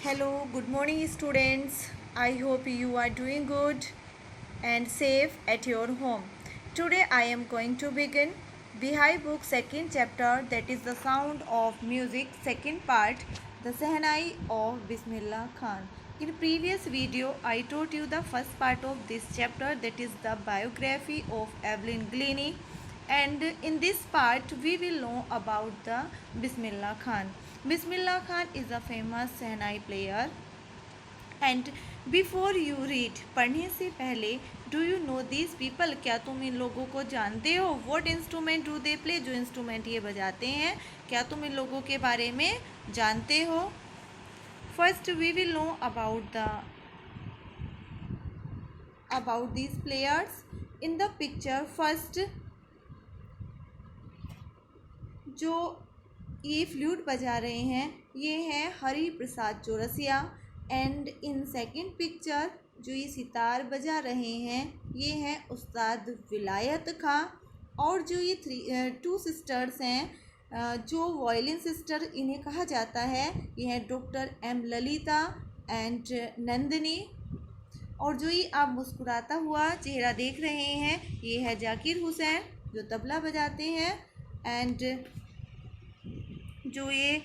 Hello, good morning, students. I hope you are doing good and safe at your home. Today, I am going to begin Bihai book second chapter, that is the sound of music, second part, the Sehnai of Bismillah Khan. In previous video, I taught you the first part of this chapter, that is the biography of Evelyn Glennie, and in this part we will know about the Bismillah Khan. Bismillah Khan is a famous Sehnai player. And before you read, पढ़ने से पहले, do you know this people, क्या तुम इन लोगों को जानते हो? What instrument do they play, जो इंस्ट्रूमेंट ये बजाते हैं, क्या तुम इन लोगों के बारे में जानते हो? First we will know about these players in the picture. First, जो ये फ्लूट बजा रहे हैं ये हैं Hari Prasad Chaurasia. And in second picture जो ये सितार बजा रहे हैं ये हैं उस्ताद विलायत खां. और जो ये टू सिस्टर्स हैं, जो वायलिन सिस्टर इन्हें कहा जाता है, ये हैं doctor M Lalitha and Nandini. और जो ये आप मुस्कुराता हुआ चेहरा देख रहे हैं ये है जाकिर हुसैन, जो तबला बजाते हैं. एंड जो ये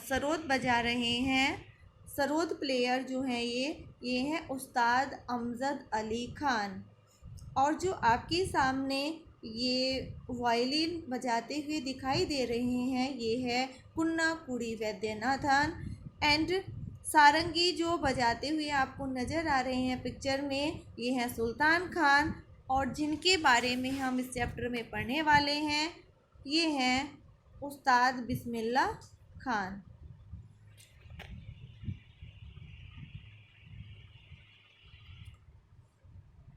सरोद बजा रहे हैं, सरोद प्लेयर जो हैं ये हैं उस्ताद अमजद अली खान. और जो आपके सामने ये वायलिन बजाते हुए दिखाई दे रहे हैं ये है कुन्ना कुड़ी वैद्यनाथन. एंड सारंगी जो बजाते हुए आपको नज़र आ रहे हैं पिक्चर में ये हैं सुल्तान खान. और जिनके बारे में हम इस चैप्टर में पढ़ने वाले हैं ये हैं उस्ताद Bismillah Khan.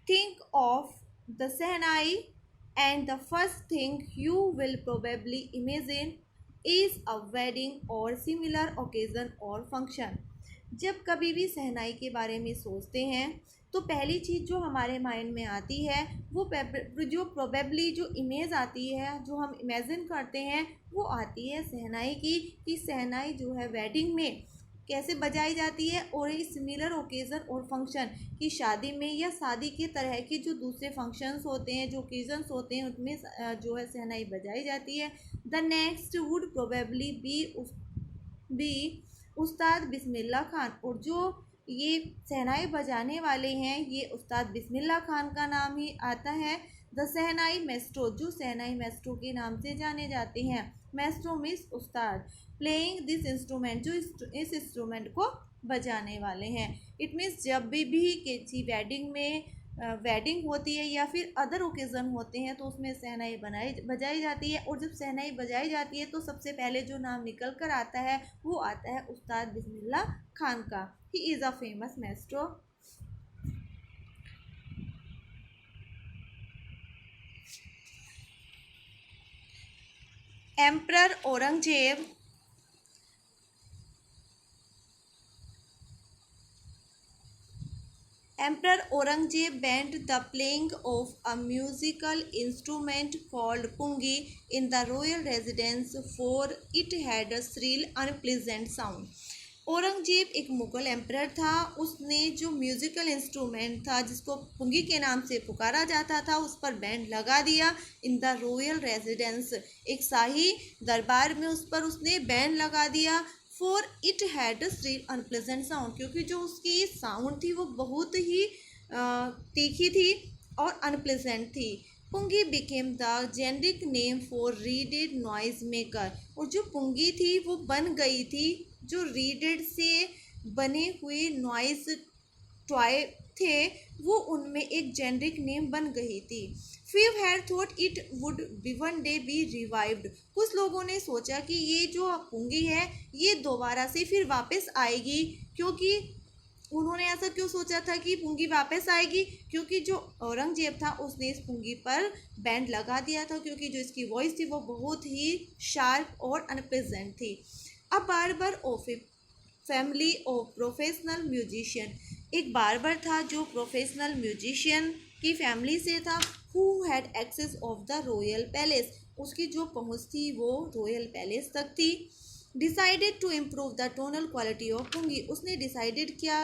Think of the Sehnai and the first thing you will probably imagine is a wedding or similar occasion or function. जब कभी भी सहनाई के बारे में सोचते हैं तो पहली चीज़ जो हमारे माइंड में आती है वो जो प्रोबेबली जो इमेज आती है, जो हम इमेजिन करते हैं वो आती है सहनाई की, कि सहनाई जो है वेडिंग में कैसे बजाई जाती है और ये सिमिलर ओकेज़न और फंक्शन की शादी में या शादी के तरह के जो दूसरे फंक्शंस होते हैं, जो ओकेज़न्स होते हैं उनमें जो है सहनाई बजाई जाती है. The next would probably be उस्ताद बिस्मिल्लाह खान. और जो ये सहनाई बजाने वाले हैं ये उस्ताद बिस्मिल्लाह खान का नाम ही आता है. द सहनाई मेस्ट्रो, जो सहनाई मेस्ट्रो के नाम से जाने जाते हैं. Maestro means Ustad. Playing this instrument, जो इस इंस्ट्रूमेंट को बजाने वाले हैं. इट मीन्स जब भी किसी वेडिंग में वेडिंग होती है या फिर अदर ओकेज़न होते हैं तो उसमें सहनाई बजाई जाती है. और जब सहनाई बजाई जाती है तो सबसे पहले जो नाम निकल कर आता है वो आता है उस्ताद बिस्मिल्लाह खान का. He is a famous maestro. Emperor Aurangzeb Emperor Aurangzeb banned the playing of a musical instrument called pungi in the royal residence for it had a shrill, unpleasant sound. Aurangzeb एक मुगल एम्परर था. उसने जो म्यूज़िकल इंस्ट्रूमेंट था जिसको पुंगी के नाम से पुकारा जाता था उस पर बैंड लगा दिया. इन द रॉयल रेजिडेंस, एक शाही दरबार में उस पर उसने बैंड लगा दिया. For it had a Srila unpleasant sound, क्योंकि जो उसकी साउंड थी वो बहुत ही तीखी थी और अनप्लेजेंट थी. Pungi became the generic name for reeded noise maker. और जो पुंगी थी वो बन गई थी जो रीडेड से बने हुए नॉइज टॉय थे वो उनमें एक जेनरिक नेम बन गई थी. Few had thought it would be one day be revived. कुछ लोगों ने सोचा कि ये जो पुंगी है ये दोबारा से फिर वापस आएगी. क्योंकि उन्होंने ऐसा क्यों सोचा था कि पुंगी वापस आएगी? क्योंकि जो औरंगजेब था उसने इस पुंगी पर बैंड लगा दिया था, क्योंकि जो इसकी वॉइस थी वो बहुत ही शार्प और अनप्लेजेंट थी. A barber of a family of professional musician, एक बार्बर था जो प्रोफेशनल म्यूजिशियन की फैमिली से था. Who had access of the royal palace, उसकी जो पहुंच थी वो रॉयल पैलेस तक थी. Decided to improve the tonal quality of pungi, उसने डिसाइडेड किया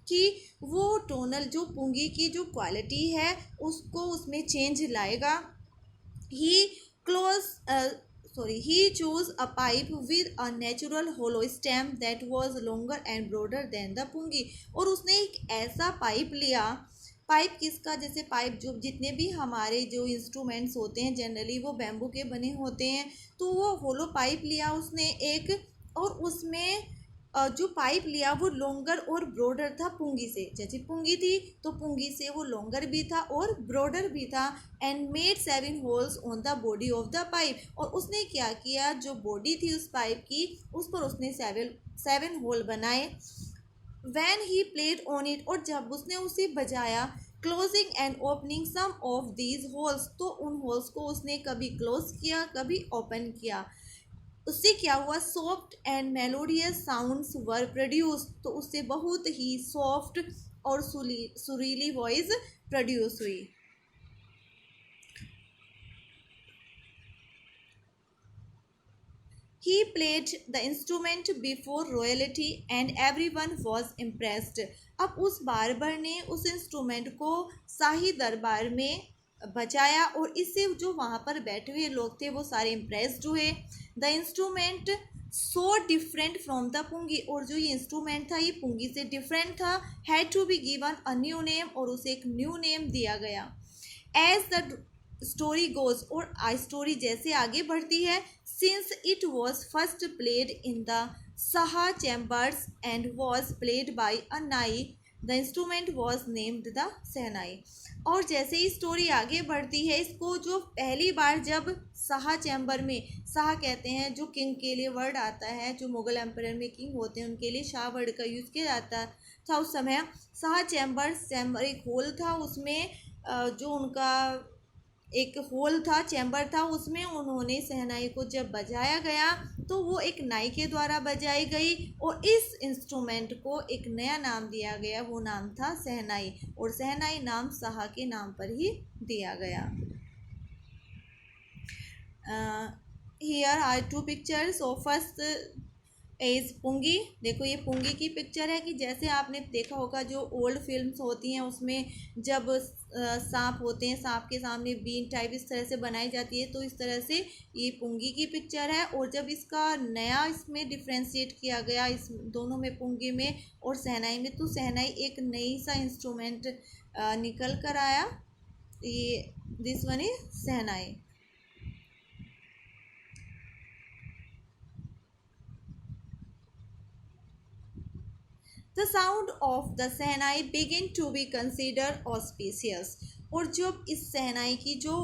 कि वो टोनल जो पुंगी की जो क्वालिटी है उसको उसमें चेंज लाएगा. ही close he chose a pipe with a natural hollow stem that was longer and broader than the pungi. और उसने एक ऐसा पाइप लिया. पाइप किसका, जैसे पाइप जो जितने भी हमारे जो इंस्ट्रूमेंट्स होते हैं जनरली वो बैम्बू के बने होते हैं, तो वो होलो पाइप लिया उसने एक, और उसमें जो पाइप लिया वो लॉन्गर और ब्रॉडर था पुंगी से. जैसे पुंगी थी तो पुंगी से वो लॉन्गर भी था और ब्रॉडर भी था. And made 7 holes on the body of the pipe, और उसने क्या किया, जो बॉडी थी उस पाइप की उस पर उसने 7 होल बनाए. When he played on it, और जब उसने उसे बजाया, closing and opening some of these holes, तो उन होल्स को उसने कभी क्लोज किया कभी ओपन किया. उससे क्या हुआ, soft and melodious sounds were produce, तो उससे बहुत ही सॉफ्ट और सुरीली वॉइस प्रोड्यूस हुई. He played the instrument before royalty and everyone was impressed. अब उस बारबर ने उस इंस्ट्रूमेंट को शाही दरबार में बजाया और इससे जो वहाँ पर बैठे हुए लोग थे वो सारे इम्प्रेस्ड हुए. The instrument so different from the pungi, और जो ये इंस्ट्रूमेंट था ये पुंगी से डिफरेंट था. Had to be given a new name, और उसे एक न्यू नेम दिया गया. एज द स्टोरी गोज, और स्टोरी जैसे आगे बढ़ती है, since it was first played in the shah chambers and was played by a nai, the instrument was named the shehnai. और जैसे ही स्टोरी आगे बढ़ती है, इसको जो पहली बार जब शाह चैम्बर में, शाह कहते हैं जो किंग के लिए वर्ड आता है, जो मुगल एम्पायर में किंग होते हैं उनके लिए शाह वर्ड का यूज़ किया जाता था उस समय. शाह चैम्बर एक होल था, उसमें जो उनका एक होल था, चैम्बर था, उसमें उन्होंने शहनाई को जब बजाया गया तो वो एक नाई के द्वारा बजाई गई, और इस इंस्ट्रूमेंट को एक नया नाम दिया गया, वो नाम था शहनाई, और शहनाई नाम शाह के नाम पर ही दिया गया. Here are 2 pictures of first as pungi. देखो ये पुंगी की पिक्चर है कि जैसे आपने देखा होगा जो ओल्ड फिल्म्स होती हैं उसमें जब सांप होते हैं, सांप के सामने बीन टाइप इस तरह से बनाई जाती है, तो इस तरह से ये पुंगी की पिक्चर है. और जब इसका नया इसमें डिफ्रेंशिएट किया गया इस दोनों में, पुंगी में और शहनाई में, तो शहनाई एक नई सा इंस्ट्रूमेंट निकल कर आया. ये this one is shehnai. The sound of the shehnai begin to be considered auspicious. और जब इस सहनाई की जो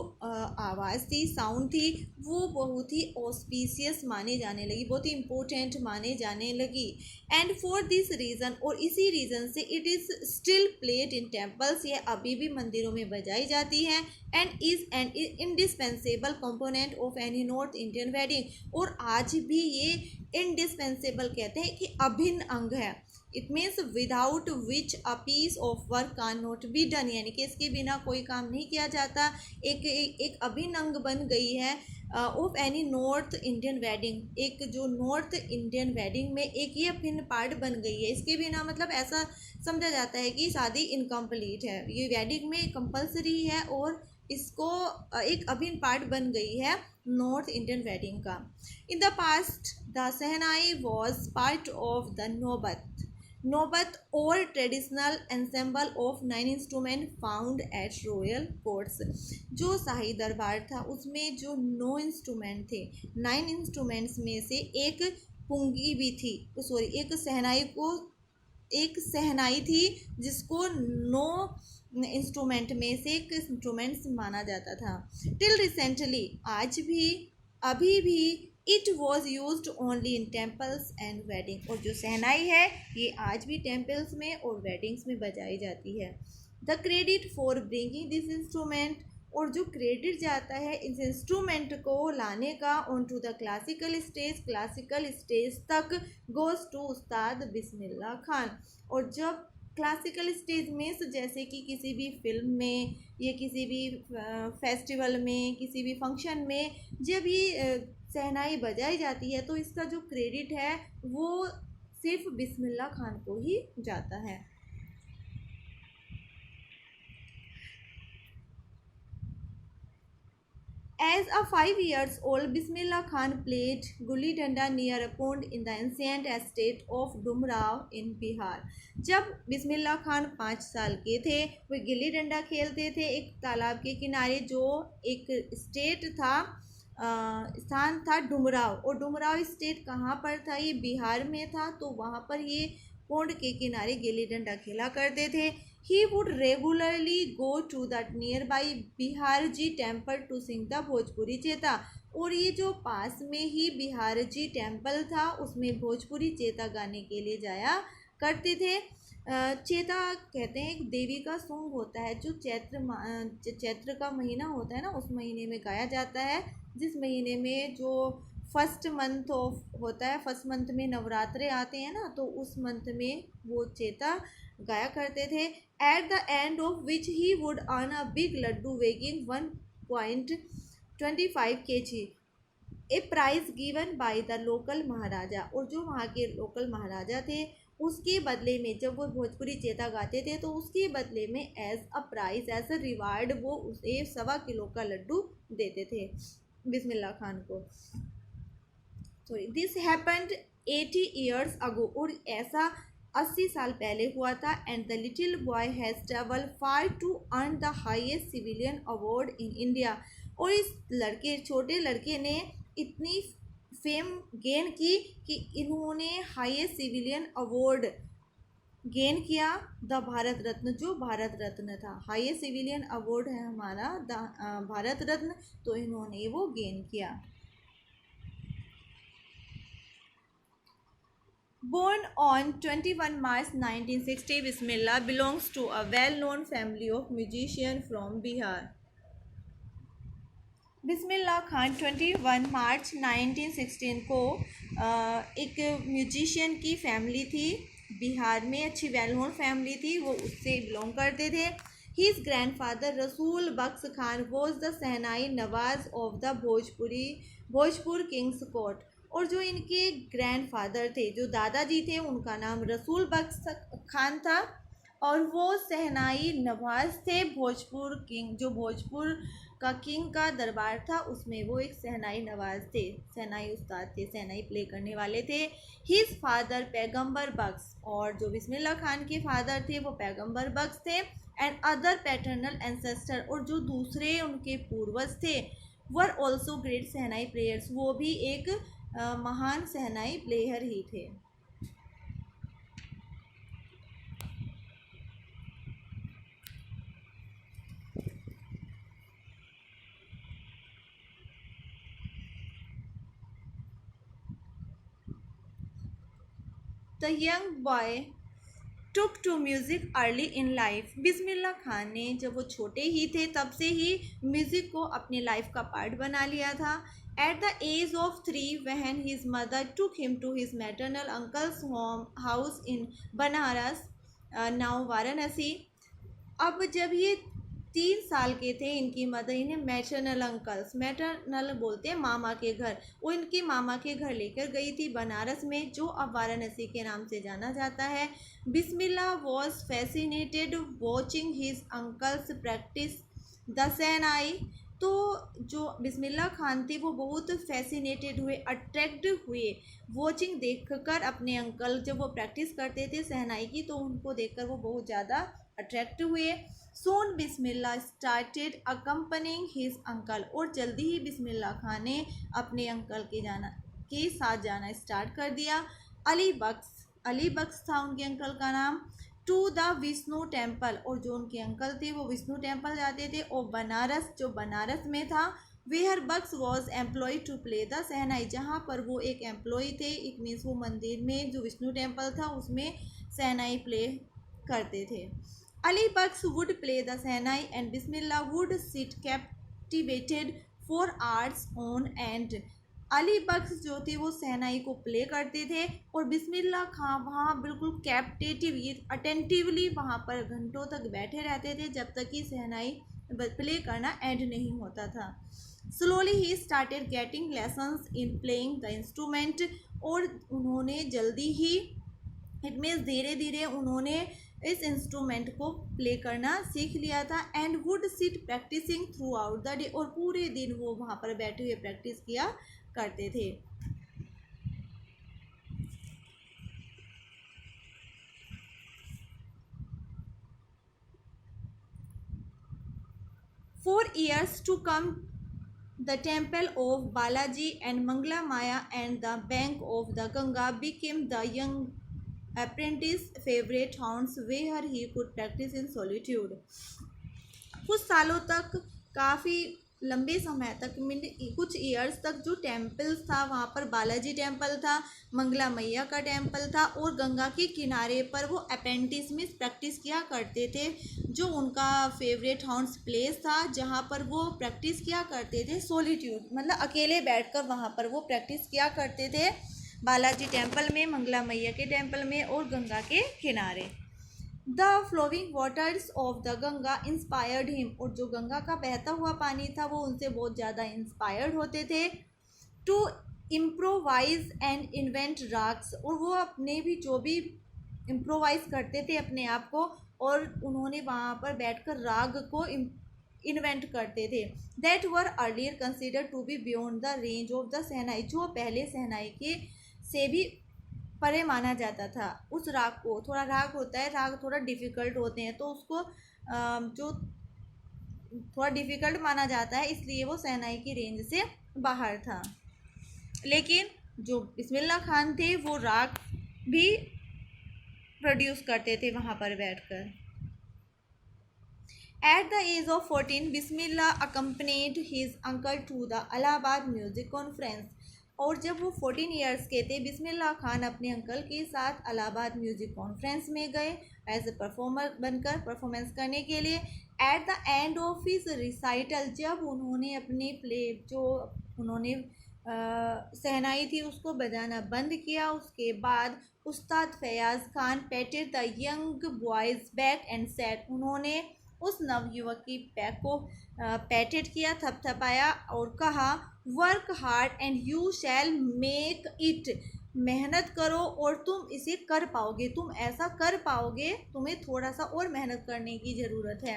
आवाज़ थी, साउंड थी, वो बहुत ही ऑस्पिशियस माने जाने लगी, बहुत ही इम्पोर्टेंट माने जाने लगी. एंड फॉर दिस रीज़न, और इसी रीज़न से it is still played in temples, ये अभी भी मंदिरों में बजाई जाती है. And is an indispensable component of any north Indian wedding, और आज भी ये इंडिस्पेंसेबल कहते हैं कि अभिन्न अंग है. It means without which a piece of work can not be done, यानी कि इसके बिना कोई काम नहीं किया जाता. एक अभिन्न अंग बन गई है of any north Indian wedding, एक जो नॉर्थ इंडियन वेडिंग में एक ये अभिन्न पार्ट बन गई है. इसके बिना मतलब ऐसा समझा जाता है कि शादी इनकम्प्लीट है, ये वेडिंग में कंपलसरी है और इसको एक अभिन्न पार्ट बन गई है नॉर्थ इंडियन वेडिंग का. In the past the shehnai was part of the नौबत और traditional ensemble of 9 instrument found at royal courts. जो शाही दरबार था उसमें जो 9 इंस्ट्रूमेंट थे, 9 इंस्ट्रूमेंट्स में से एक पुंगी भी थी, एक सहनाई थी जिसको 9 इंस्ट्रूमेंट में से एक इंस्ट्रूमेंट्स माना जाता था. टिल रिसेंटली, आज भी, अभी भी, it was use only in temples and wedding. और जो शहनाई है ये आज भी टेम्पल्स में और वेडिंग्स में बजाई जाती है. The credit for bringing this instrument, और जो क्रेडिट जाता है इस इंस्ट्रूमेंट को लाने का on to the classical stage तक, गोज टू उस्ताद बिस्मिल्लाह खान. और जब क्लासिकल स्टेज में, जैसे कि किसी भी फिल्म में या किसी भी फेस्टिवल में, किसी भी फंक्शन में, जब ये शहनाई बजाई जाती है तो इसका जो क्रेडिट है वो सिर्फ बिस्मिल्लाह खान को ही जाता है। As a 5 years old, Bismillah Khan played gulli danda near a pond in the ancient estate of Dumrao in Bihar. जब बिस्मिल्लाह खान 5 साल के थे वे गिल्ली डंडा खेलते थे एक तालाब के किनारे जो एक स्टेट था, स्थान था डुमराव। और डुमराव स्टेट कहाँ पर था? ये बिहार में था। तो वहाँ पर ये पोंड के किनारे गिल्ली डंडा खेला करते थे। He would regularly go to that nearby Biharji temple to sing the Bhojpuri chaita. और ये जो पास में ही बिहारजी टेम्पल था उसमें भोजपुरी चेता गाने के लिए जाया करते थे। चेता कहते हैं एक देवी का सॉन्ग होता है जो चैत्र का महीना होता है ना, उस महीने में गाया जाता है, जिस महीने में जो फर्स्ट मंथ ऑफ होता है, फर्स्ट मंथ में नवरात्रे आते हैं ना, तो उस मंथ में वो चेता गाया करते थे। At the end of which he would earn a big laddu weighing 1.25 kg, a prize given by the local Maharaja. और जो वहाँ के लोकल महाराजा थे उसके बदले में जब वो भोजपुरी चेता गाते थे तो उसके बदले में as a prize, as a reward वो उसे 1.25 किलो का लड्डू देते थे बिस्मिल्लाह खान को। Sorry, this happened 80 years ago। और ऐसा 80 साल पहले हुआ था। And the little boy has travel far to earn the highest civilian award in India. और इस छोटे लड़के ने इतनी फेम गेन की कि इन्होंने हाईएस्ट सिविलियन अवार्ड गेन किया, द भारत रत्न, जो भारत रत्न था। हाईएस्ट सिविलियन अवार्ड है हमारा भारत रत्न, तो इन्होंने वो गेन किया। Born on 21 March 1960, Bismillah belongs to a well-known family of musicians from Bihar. Bismillah Khan 21 मार्च 1916 को एक म्यूजिशियन की फैमिली थी, बिहार में अच्छी वेल नोन फैमिली थी, वो उससे बिलोंग करते थे। His grandfather Rasool Bakhsh Khan was the shehnai nawaz of the Bhojpur kings court. और जो इनके ग्रैंडफादर थे, जो दादाजी थे, उनका नाम रसूल बख्श खान था और वो शहनाई नवाज थे। भोजपुर किंग, जो भोजपुर का किंग का दरबार था उसमें वो एक शहनाई नवाज थे, शहनाई उस्ताद थे, शहनाई प्ले करने वाले थे। हिज फादर पैगंबर बख्श, और जो बिस्मिल्लाह खान के फादर थे वो पैगंबर बख्श थे। एंड अदर पैटर्नल एंसेस्टर, और जो दूसरे उनके पूर्वज थे, were also great shehnai players, वो भी एक महान शहनाई प्लेयर ही थे। The young boy took to music early in life. Bismillah Khan ने जब वो छोटे ही थे तब से ही म्यूज़िक को अपने लाइफ का पार्ट बना लिया था। At the age of 3 when his mother took him to his maternal uncle's house in Banaras, now Varanasi. अब जब ये 3 साल के थे, इनकी मदर इन्हें मैटरनल बोलते हैं मामा के घर, वो इनके मामा के घर लेकर गई थी बनारस में, जो अब वाराणसी के नाम से जाना जाता है। Bismillah was fascinated watching his uncles practise the shehnai. तो जो बिस्मिल्लाह खान थे वो बहुत फैसिनेटेड हुए, अट्रैक्ट हुए, वॉचिंग देखकर अपने अंकल जब वो प्रैक्टिस करते थे शहनाई की, तो उनको देखकर वो बहुत ज़्यादा अट्रैक्ट हुए। सोन बिस्मिल्लाह स्टार्टेड अकम्पनिंग हिज अंकल, और जल्दी ही बिस्मिल्लाह खान ने अपने अंकल के साथ जाना स्टार्ट कर दिया। अली बख्श था उनके अंकल का नाम। टू द विष्णु टेम्पल, और जो उनके अंकल थे वो विष्णु टेम्पल जाते थे। और बनारस, जो बनारस में था, where Bakhsh was employ to play the shehnai, जहाँ पर वो एक एम्प्लॉय थे। इट मीन्स वो मंदिर में जो विष्णु टेम्पल था उसमें शहनाई प्ले करते थे। Ali Bakhsh would play the shehnai and Bismillah would sit captivated for hours on end. Ali Bakhsh जो थे वो शहनाई को प्ले करते थे और बिस्मिल्लाह खां वहाँ बिल्कुल कैप्टिवेटिव, ये अटेंटिवली वहाँ पर घंटों तक बैठे रहते थे जब तक कि शहनाई प्ले करना एंड नहीं होता था। Slowly he started getting lessons in playing the instrument, और उन्होंने जल्दी ही, इट मीन्स धीरे धीरे उन्होंने इस इंस्ट्रूमेंट को प्ले करना सीख लिया था। And would sit practising throughout the day, और पूरे दिन वो वहाँ पर बैठे हुए प्रैक्टिस किया करते थे। For years to come, the temple of Balaji and Mangala Maya and the bank of the Ganga became the young apprentice's favorite haunts where he could practice in solitude. कुछ सालों तक, काफ़ी लंबे समय तक, कुछ ईयर्स तक जो टेम्पल्स था वहाँ पर बालाजी टेम्पल था, मंगला मैया का टेम्पल था, और गंगा के किनारे पर वो अप्रेंटिस में प्रैक्टिस किया करते थे, जो उनका फेवरेट हाउंड्स प्लेस था जहाँ पर वो प्रैक्टिस किया करते थे सॉलिट्यूड, मतलब अकेले बैठकर वहाँ पर वो प्रैक्टिस किया करते थे बालाजी टेम्पल में, मंगला मैया के टेम्पल में और गंगा के किनारे। The flowing waters of the Ganga inspired him, और जो गंगा का बहता हुआ पानी था वो उनसे बहुत ज़्यादा इंस्पायर्ड होते थे। To improvise and invent ragas, और वो अपने भी जो भी इम्प्रोवाइज करते थे अपने आप को, और उन्होंने वहाँ पर बैठकर राग को इन्वेंट करते थे। That were earlier considered to be beyond the range of the shehnai, जो पहले सहनाई के से भी परे माना जाता था उस राग को। थोड़ा राग होता है, राग थोड़ा डिफ़िकल्ट होते हैं, तो उसको जो थोड़ा डिफ़िकल्ट माना जाता है, इसलिए वो सहनाई की रेंज से बाहर था। लेकिन जो बिस्मिल्लाह खान थे वो राग भी प्रोड्यूस करते थे वहाँ पर बैठकर। At the age of 14, Bismillah accompanied his uncle to the Allahabad Music Conference. और जब वो 14 ईयर्स के थे, बिस्मिल्लाह खान अपने अंकल के साथ इलाहाबाद म्यूज़िक कॉन्फ्रेंस में गए एज ए परफॉर्मर बनकर परफॉर्मेंस करने के लिए। Eight the end of his recital, जब उन्होंने अपनी प्ले जो उन्होंने सहनाई थी उसको बजाना बंद किया, उसके बाद उस्ताद Fayaz Khan पैटेड the young boys back and said, उन्होंने उस नवयुवक की बैक को पैटेड किया, थपथपाया और कहा, work hard and you shall make it, मेहनत करो और तुम इसे कर पाओगे, तुम ऐसा कर पाओगे, तुम्हें थोड़ा सा और मेहनत करने की ज़रूरत है।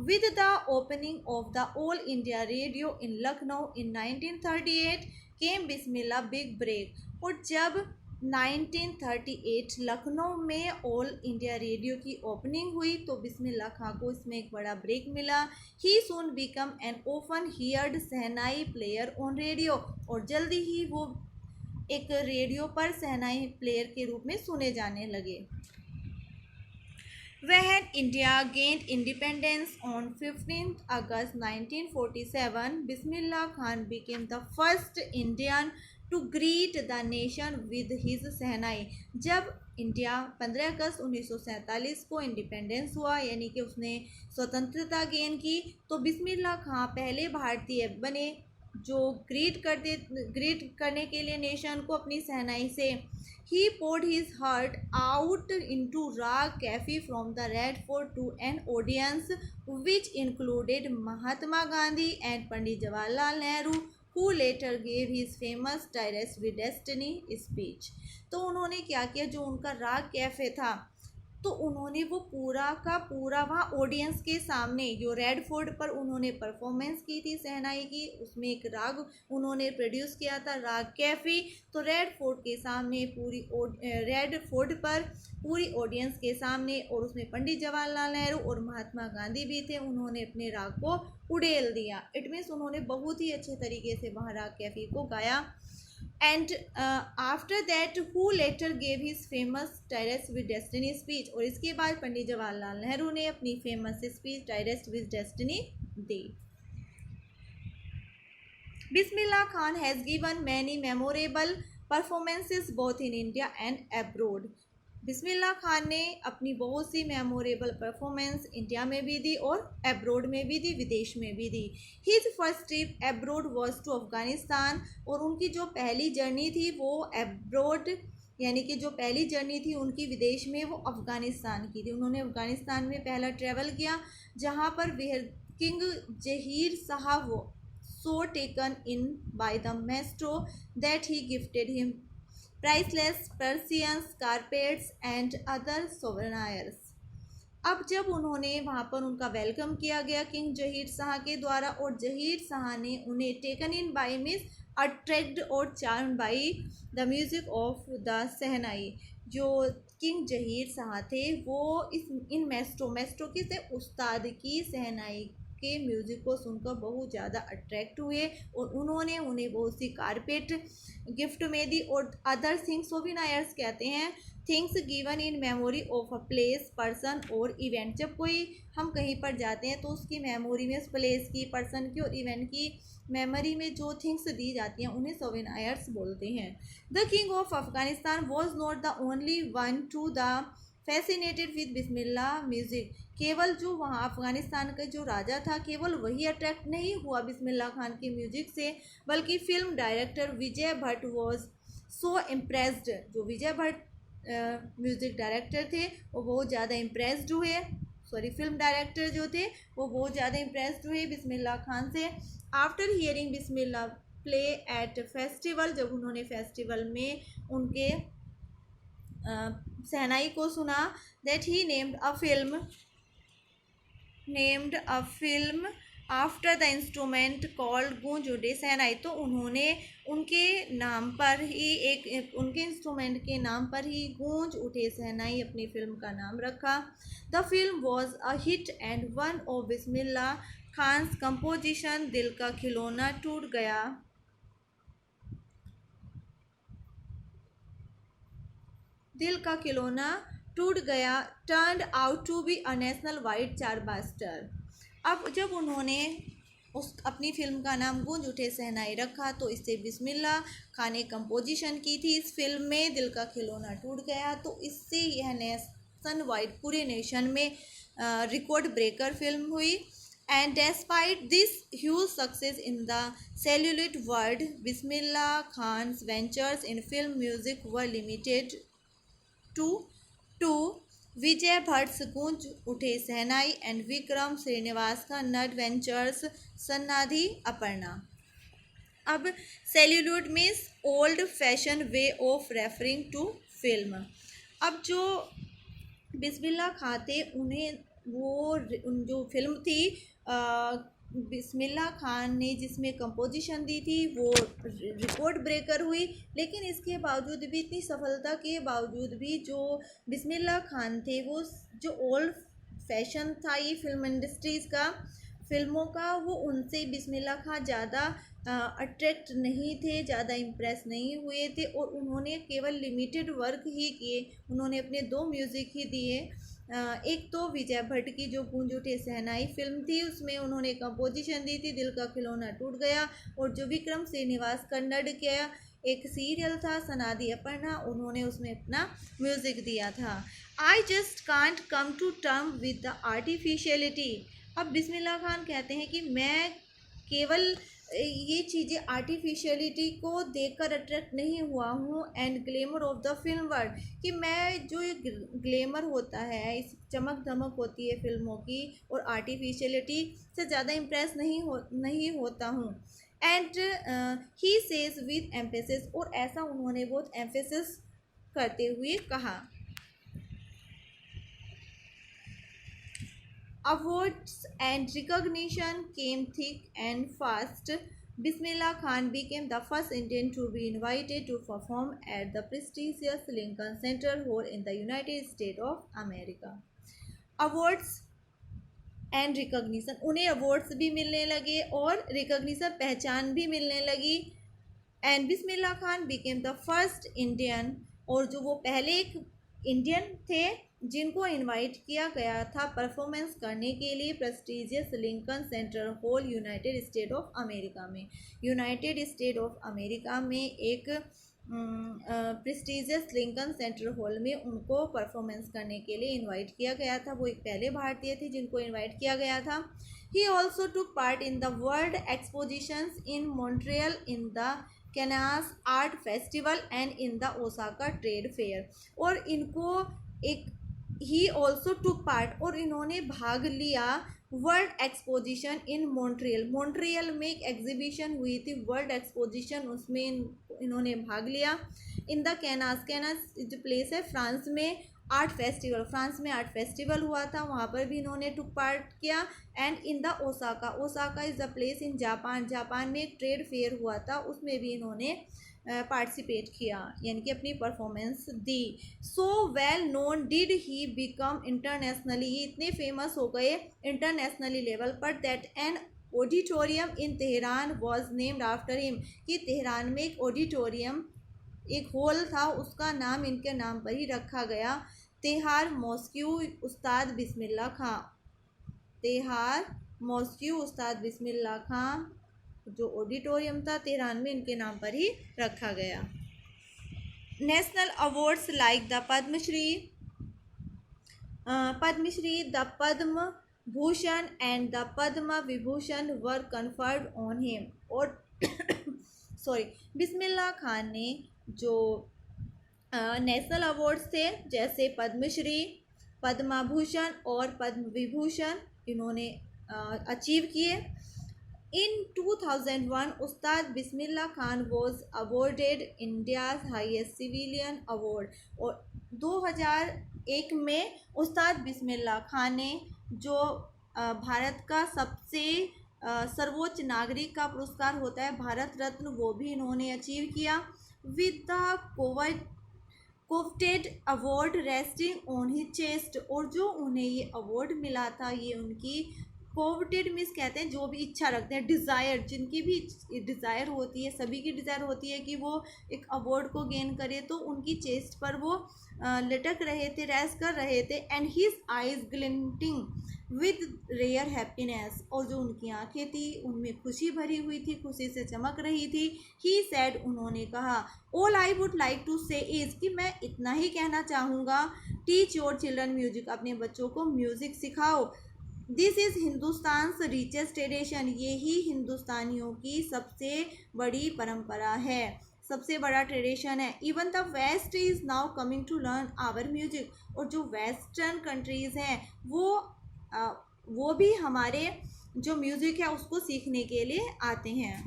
With the opening of the All India Radio in Lucknow in 1938 came Bismillah big break, और जब 1938 लखनऊ में ऑल इंडिया रेडियो की ओपनिंग हुई तो बिस्मिल्लाह खां को इसमें एक बड़ा ब्रेक मिला। He soon become an often heard shehnai player on radio, और जल्दी ही वो एक रेडियो पर सहनाई प्लेयर के रूप में सुने जाने लगे। When India gained independence on 15th August 1947, Bismillah Khan became the first Indian to greet the nation with his सहनाई। जब इंडिया 15 अगस्त 1947 को इंडिपेंडेंस हुआ, यानी कि उसने स्वतंत्रता गेन की, तो बिस्मिल्लाह खां पहले भारतीय बने जो ग्रीट करने के लिए नेशन को अपनी सहनाई से। He poured his heart out into Rag Cafe from the Red Fort to an audience which included Mahatma Gandhi and Pandit Jawaharlal Nehru, who later gave his famous Direct with Destiny speech। तो उन्होंने क्या किया, जो उनका राग cafe था तो उन्होंने वो पूरा का पूरा वहाँ ऑडियंस के सामने, जो रेड फोर्ट पर उन्होंने परफॉर्मेंस की थी सहनाई की, उसमें एक राग उन्होंने प्रोड्यूस किया था, राग कैफ़ी। तो रेड फोर्ट के सामने रेड फोर्ट पर पूरी ऑडियंस के सामने, और उसमें पंडित जवाहरलाल नेहरू और महात्मा गांधी भी थे, उन्होंने अपने राग को उड़ेल दिया। इट मीन्स उन्होंने बहुत ही अच्छे तरीके से वहाँ राग कैफ़ी को गाया। And after that, who later gave his famous Direct with Destiny speech, और इसके बाद पंडित जवाहरलाल नेहरू ने अपनी famous speech Direct with Destiny the. Bismillah Khan has given many memorable performances both in India and abroad। बिस्मिल्लाह खान ने अपनी बहुत सी मेमोरेबल परफॉर्मेंस इंडिया में भी दी और एब्रोड में भी दी, विदेश में भी दी। His first trip abroad was to Afghanistan, और उनकी जो पहली जर्नी थी वो एब्रोड, यानी कि जो पहली जर्नी थी उनकी विदेश में, वो अफ़गानिस्तान की थी। उन्होंने अफ़गानिस्तान में पहला ट्रैवल किया, जहाँ पर king Zaheer Shah so taken in by the maestro that he gifted him priceless Persians, carpets, and other souvenirs. अब जब उन्होंने वहाँ पर उनका वेलकम किया गया किंग जहीर शाह के द्वारा, और जहीर शाह ने उन्हें taken in by means attract और charm by the music of the shehnai, जो किंग जहीर शाह थे वो इस इन मेस्ट्रो के से उस्ताद की शहनाई के म्यूज़िक को सुनकर बहुत ज़्यादा अट्रैक्ट हुए, और उन्होंने उन्हें बहुत सी कारपेट गिफ्ट में दी। और अदर थिंग्स सोविनायर्स कहते हैं things given in memory of a place, person और इवेंट। जब कोई हम कहीं पर जाते हैं तो उसकी मेमोरी में उस प्लेस की, पर्सन की और इवेंट की मेमोरी में जो थिंग्स दी जाती हैं उन्हें सोविनायर्स बोलते हैं। The king of Afghanistan was not the only one two the fascinated with Bismillah music. केवल जो वहाँ अफ़गानिस्तान का जो राजा था केवल वही अट्रैक्ट नहीं हुआ बिस्मिल्लाह खान के म्यूज़िक से, बल्कि film director Vijay Bhatt was so impressed. जो विजय भट्ट म्यूज़िक डायरेक्टर थे वो बहुत ज़्यादा इम्प्रेस्ड हुए, फिल्म डायरेक्टर जो थे वो बहुत ज़्यादा इम्प्रेस्ड हुए बिस्मिल्लाह खान से। After hearing Bismillah play at festival, जब उन्होंने फेस्टिवल में उनके शहनाई को सुना, that he named a film after the instrument called गूंज उठे शहनाई। तो उन्होंने उनके नाम पर ही उनके इंस्ट्रूमेंट के नाम पर ही गूंज उठे शहनाई अपनी फिल्म का नाम रखा। The film was a hit and one of Bismillah Khan's composition दिल का खिलौना टूट गया turned out to be a national wide chartbuster. अब जब उन्होंने उस अपनी फिल्म का नाम गूंज उठे शहनाई रखा तो इससे बिस्मिल्लाह खान ने कंपोजिशन की थी इस फिल्म में दिल का खिलौना टूट गया, तो इससे यह नेशन वाइड पूरे नेशन में रिकॉर्ड ब्रेकर फिल्म हुई। And despite this huge success in the celluloid world, Bismillah Khan's ventures in film music were limited to Vijay Bhatt's Goonj Uthe shehnai and Vikram Srinivas का नट वेंचर्स सन्नाधि अपर्णा। अब celluloid means old fashion way of referring to film. अब जो बिस्मिल्लाह खां थे उन्हें जो film थी बिस्मिल्लाह खान ने जिसमें कंपोजिशन दी थी वो रिकॉर्ड ब्रेकर हुई, लेकिन इसके बावजूद भी, इतनी सफलता के बावजूद भी जो बिस्मिल्लाह खान थे वो जो ओल्ड फैशन था ये फिल्म इंडस्ट्रीज़ का, फिल्मों का, वो उनसे बिस्मिल्लाह खान ज़्यादा अट्रैक्ट नहीं थे, ज़्यादा इम्प्रेस नहीं हुए थे, और उन्होंने केवल लिमिटेड वर्क ही किए। उन्होंने अपने 2 म्यूज़िक ही दिए। एक तो विजय भट्ट की जो गूंज उठे शहनाई फिल्म थी उसमें उन्होंने कंपोजिशन दी थी दिल का खिलौना टूट गया, और जो विक्रम श्रीनिवास कन्नड़ का एक सीरियल था सनादि अपर्णा, उन्होंने उसमें अपना म्यूज़िक दिया था। I just can't come to term with the artificiality. अब बिस्मिल्लाह खान कहते हैं कि मैं केवल ये चीज़ें आर्टिफिशियलिटी को देखकर अट्रैक्ट नहीं हुआ हूँ, and glamour of the film world, कि मैं जो ये ग्लैमर होता है, इस चमक धमक होती है फिल्मों की, और आर्टिफिशियलिटी से ज़्यादा इम्प्रेस नहीं होता हूँ। And he says with emphasis, और ऐसा उन्होंने बहुत एम्फेसिस करते हुए कहा। Awards and recognition came thick and fast. Bismillah Khan became the first Indian to be invited to perform at the prestigious Lincoln Center Hall in the United States of America. Awards and recognition, उन्हें awards भी मिलने लगे और recognition पहचान भी मिलने लगी। And Bismillah Khan became the first Indian, और जो वो पहले एक इंडियन थे जिनको इनवाइट किया गया था परफॉर्मेंस करने के लिए prestigious Lincoln centre hall United state of America में। यूनाइटेड स्टेट ऑफ अमेरिका में एक प्रेस्टिजियस लिंकन सेंटर हॉल में उनको परफॉर्मेंस करने के लिए इनवाइट किया गया था। वो एक पहले भारतीय थे जिनको इनवाइट किया गया था। He also took part in the world expositions in Montreal, in the Cannes art festival and in the Osaka trade fair. और इनको एक ही ऑल्सो टुक पार्ट, और इन्होंने भाग लिया वर्ल्ड एक्सपोजिशन इन मॉन्ट्रियल। मॉन्ट्रियल में एक एग्जीबिशन हुई थी वर्ल्ड एक्सपोजिशन, उसमें इन्होंने भाग लिया। इन द कैनास, कैनास जो प्लेस है फ्रांस में, आर्ट फेस्टिवल, फ्रांस में आर्ट फेस्टिवल हुआ था, वहाँ पर भी इन्होंने टुक पार्ट किया। And in the Osaka, Osaka is the place in Japan, Japan में एक ट्रेड फेयर हुआ था, उसमें भी इन्होंने पार्टिसिपेट किया, यानी कि अपनी performance the. So well known did he become internationally, ये इतने फेमस हो गए इंटरनेशनली लेवल पर, that an auditorium in Tehran was named after him, कि तेहरान में एक ऑडिटोरियम, एक हॉल था, उसका नाम इनके नाम पर ही रखा गया। तेहार मॉस्क्यू उस्ताद बिस्मिल्लाह खां, तेहार मॉस्क्यू उस्ताद बिस्मिल्लाह खां जो ऑडिटोरियम था तेहरान में, इनके नाम पर ही रखा गया। National awards like the Padma Shri, the Padma Bhushan and the Padma Vibhushan were conferred on him, और सॉरी बिस्मिल्लाह खान ने जो नेशनल अवार्ड्स थे जैसे पद्मश्री, पद्मा भूषण और पद्म विभूषण इन्होंने अचीव किए। In 2001 Ustad Bismillah Khan was awarded India's highest civilian award, और 2001 में उस्ताद बिस्मिल्लाह खान ने जो भारत का सबसे सर्वोच्च नागरिक का पुरस्कार होता है भारत रत्न, वो भी इन्होंने अचीव किया। With the coveted award resting on he chest, और जो उन्हें ये अवार्ड मिला था ये उनकी कोवटेड मीन्स कहते हैं जो भी इच्छा रखते हैं, डिज़ायर, जिनकी भी डिज़ायर होती है, सभी की डिज़ायर होती है कि वो एक अवार्ड को गेन करे, तो उनकी चेस्ट पर वो लटक रहे थे, रेस्ट कर रहे थे। And his eyes glinting with rare happiness, और जो उनकी आंखें थी उनमें खुशी भरी हुई थी, खुशी से चमक रही थी। ही सैड, उन्होंने कहा, all I would like to say is, कि मैं इतना ही कहना चाहूँगा, टीच योर चिल्ड्रन म्यूजिक, अपने बच्चों को म्यूज़िक सिखाओ। This is Hindustan richest tradition, यही हिंदुस्तानियों की सबसे बड़ी परंपरा है, सबसे बड़ा ट्रेडिशन है। Even the west is now coming to learn our music, और जो वेस्टर्न कंट्रीज़ हैं वो भी हमारे जो म्यूज़िक है उसको सीखने के लिए आते हैं।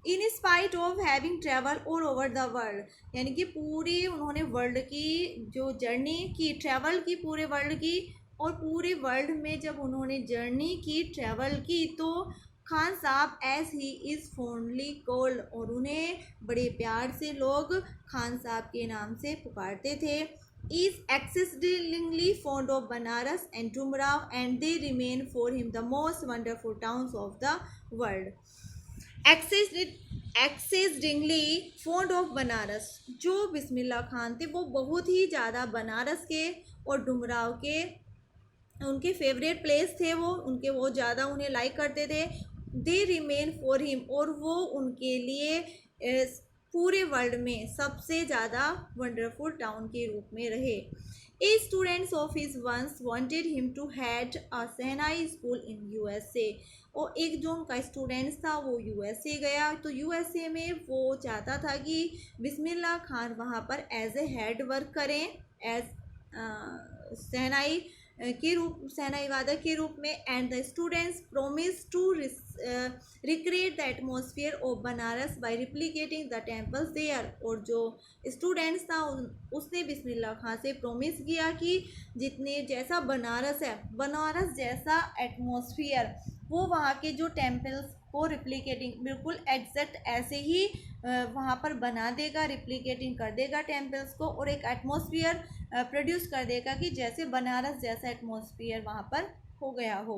In spite of having travel all over the world, यानी कि पूरी उन्होंने वर्ल्ड की जो जर्नी की, ट्रैवल की पूरे वर्ल्ड की, और पूरे वर्ल्ड में जब उन्होंने जर्नी की, ट्रैवल की, तो खान साहब एज ही इज़ फोनली कॉल्ड, और उन्हें बड़े प्यार से लोग खान साहब के नाम से पुकारते थे। is exceedingly fond of Banaras and Tumrao, and they remain for him the most wonderful towns of the world. Exceedingly fond of Banaras, जो बिस्मिल्लाह खान थे वो बहुत ही ज़्यादा बनारस के और डुमराव के उनके फेवरेट प्लेस थे, वो उनके वो ज़्यादा उन्हें लाइक करते थे। दे रिमेन फॉर हिम, और वो उनके लिए पूरे वर्ल्ड में सबसे ज़्यादा वंडरफुल टाउन के रूप में रहे। A students of his once wanted him to head a shehnai school in USA, और एक जो उनका स्टूडेंट्स था वो यूएसए गया, तो यूएसए में वो चाहता था कि बिस्मिल्लाह खान वहाँ पर एज ए हेड वर्क करें, एज शहनाई के रूप, शहनाई वादक के रूप में। And the students promise to recreate the atmosphere of Banaras by replicating the temples there, और जो स्टूडेंट्स था उसने बिस्मिल्लाह खान से प्रोमिस किया कि जितने जैसा बनारस है, बनारस जैसा एटमोसफियर वो वहाँ के जो टेम्पल्स को रिप्लिकेटिंग बिल्कुल एग्जैक्ट ऐसे ही वहाँ पर बना देगा, रिप्लिकेटिंग कर देगा टेम्पल्स को, और एक एटमॉस्फेयर प्रोड्यूस कर देगा कि जैसे बनारस जैसा एटमॉस्फेयर वहाँ पर हो गया हो।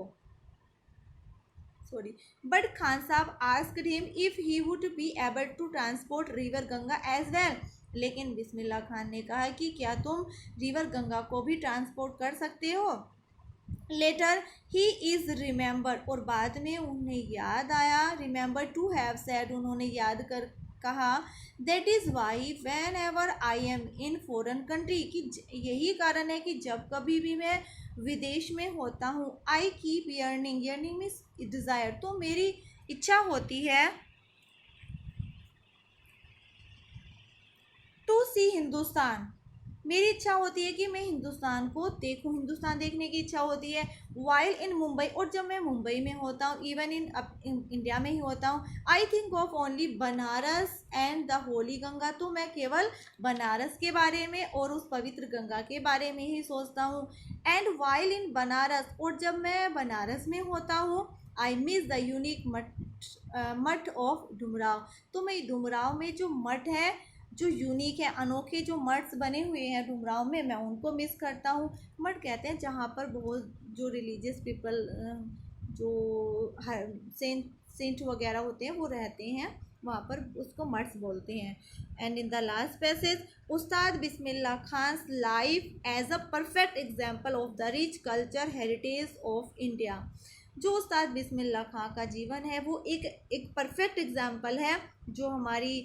Sorry, but Khan Sahab asked him if he would be able to transport river Ganga as well, लेकिन बिस्मिल्लाह खान ने कहा कि क्या तुम रिवर गंगा को भी ट्रांसपोर्ट कर सकते हो। लेटर ही इज़ रिमेंबर, और बाद में उन्हें याद आया, रिमेंबर टू हैव सेड, उन्होंने याद कर कहा, that is why van ever I am in foreign country, कि यही कारण है कि जब कभी भी मैं विदेश में होता हूँ, I keep yearning, yearning means desire, तो मेरी इच्छा होती है टू सी हिंदुस्तान, मेरी इच्छा होती है कि मैं हिंदुस्तान को देखूं, हिंदुस्तान देखने की इच्छा होती है। वाइल इन मुंबई, और जब मैं मुंबई में होता हूँ, इवन इन इंडिया में ही होता हूँ, I think of only Banaras and the Holi Ganga, तो मैं केवल बनारस के बारे में और उस पवित्र गंगा के बारे में ही सोचता हूँ। एंड वाइल इन बनारस, और जब मैं बनारस में होता हूँ, आई मिस द यूनिक मठ ऑफ डुमराव, तो मैं डुमराव में जो मठ है, जो यूनिक है, अनोखे जो मठ्स बने हुए हैं डुमराव में, मैं उनको मिस करता हूँ। मठ कहते हैं जहाँ पर बहुत जो रिलीजियस पीपल, जो सेंट वगैरह होते हैं वो रहते हैं, वहाँ पर उसको मठ्स बोलते हैं। And in the last passage, Ustad Bismillah Khan's life as a perfect example of the rich culture heritage of India, जो उस्ताद बिस्मिल्लाह खां का जीवन है वो एक परफेक्ट एग्जाम्पल है, जो हमारी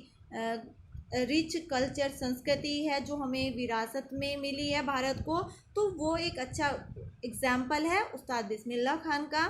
रिच कल्चर संस्कृति है जो हमें विरासत में मिली है भारत को, तो वो एक अच्छा एग्जाम्पल है उस्ताद बिस्मिल्लाह खान का।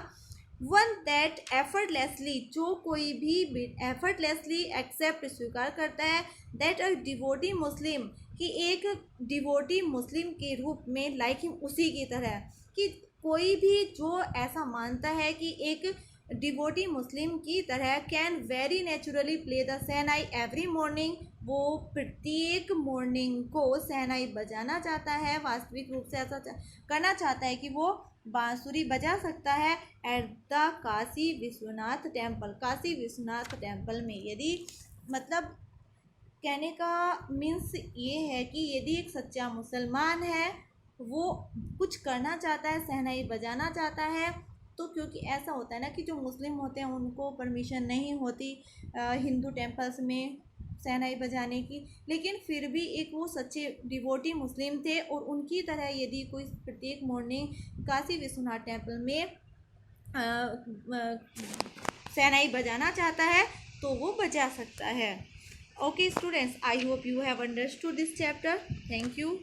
वन दैट एफर्टलेसली, जो कोई भी एफर्टलेसली एक्सेप्ट स्वीकार करता है, दैट अ डिवोटी मुस्लिम, कि एक डिवोटी मुस्लिम के रूप में, लाइक हिम, उसी की तरह, कि कोई भी जो ऐसा मानता है कि एक डिवोटी मुस्लिम की तरह can very naturally play the shehnai every morning, वो प्रत्येक मॉर्निंग को शहनाई बजाना चाहता है, वास्तविक रूप से ऐसा करना चाहता है कि वो बांसुरी बजा सकता है at the Kashi Vishwanath temple, Kashi Vishwanath temple में। यदि मतलब कहने का मीन्स ये है कि यदि एक सच्चा मुसलमान है, वो कुछ करना चाहता है, शहनाई बजाना चाहता है, तो क्योंकि ऐसा होता है ना कि जो मुस्लिम होते हैं उनको परमिशन नहीं होती हिंदू टेम्पल्स में शहनाई बजाने की, लेकिन फिर भी एक वो सच्चे डिवोटी मुस्लिम थे, और उनकी तरह यदि कोई प्रत्येक मॉर्निंग काशी विश्वनाथ टेम्पल में शहनाई बजाना चाहता है तो वो बजा सकता है। Okay students, I hope you have understood this chapter. Thank you.